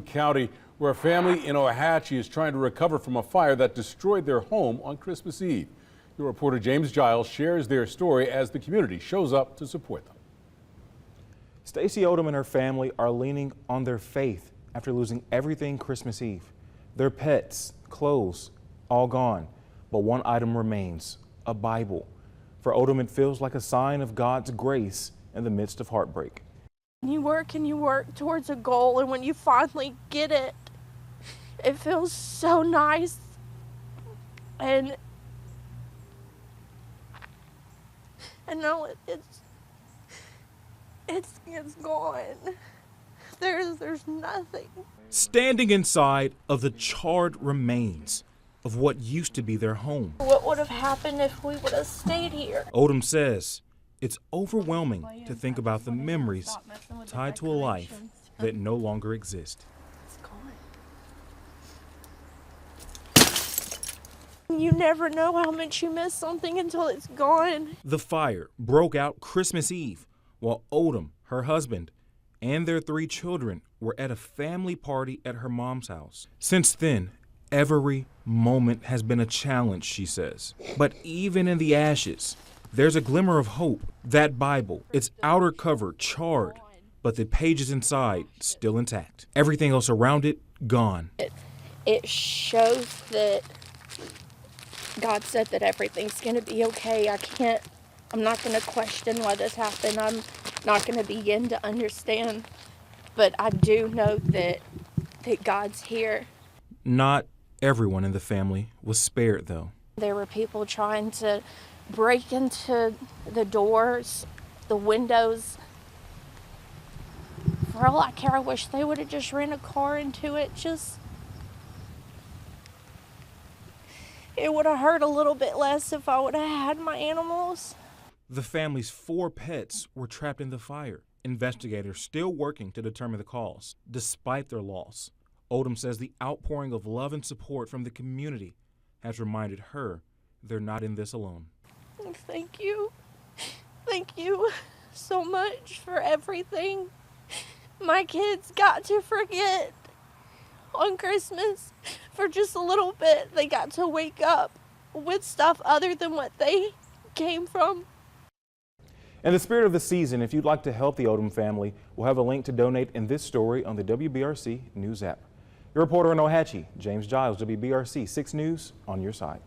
County, where a family in Ohatchee is trying to recover from a fire that destroyed their home on Christmas Eve. Your reporter James Giles shares their story as the community shows up to support them. Stacy Odom and her family are leaning on their faith after losing everything Christmas Eve. Their pets, clothes, all gone, but one item remains, a Bible. For Odom, it feels like a sign of God's grace in the midst of heartbreak. You work and you work towards a goal, and when you finally get it, it feels so nice. And now it's gone. There's nothing. Standing inside of the charred remains of what used to be their home. What would have happened if we would have stayed here? Odom says it's overwhelming to think about the memories tied to a life that no longer exists. You never know how much you miss something until it's gone. The fire broke out Christmas Eve while Odom, her husband, and their 3 children were at a family party at her mom's house. Since then, every moment has been a challenge, she says. But even in the ashes, there's a glimmer of hope. That Bible, its outer cover charred, but the pages inside still intact. Everything else around it, gone. It shows that God said that everything's going to be okay. I'm not going to question why this happened. I'm not going to begin to understand. But I do know that God's here. Not everyone in the family was spared, though. There were people trying to break into the doors, the windows. For all I care, I wish they would have just ran a car into it. It would have hurt a little bit less if I would have had my animals. The family's 4 pets were trapped in the fire. Investigators still working to determine the cause. Despite their loss, Odom says the outpouring of love and support from the community has reminded her they're not in this alone. Thank you. Thank you so much for everything. My kids got to forget on Christmas for just a little bit. They got to wake up with stuff other than what they came from. In the spirit of the season, if you'd like to help the Odom family, we'll have a link to donate in this story on the WBRC News app. Your reporter in Ohatchee, James Giles, WBRC 6 News, on your side.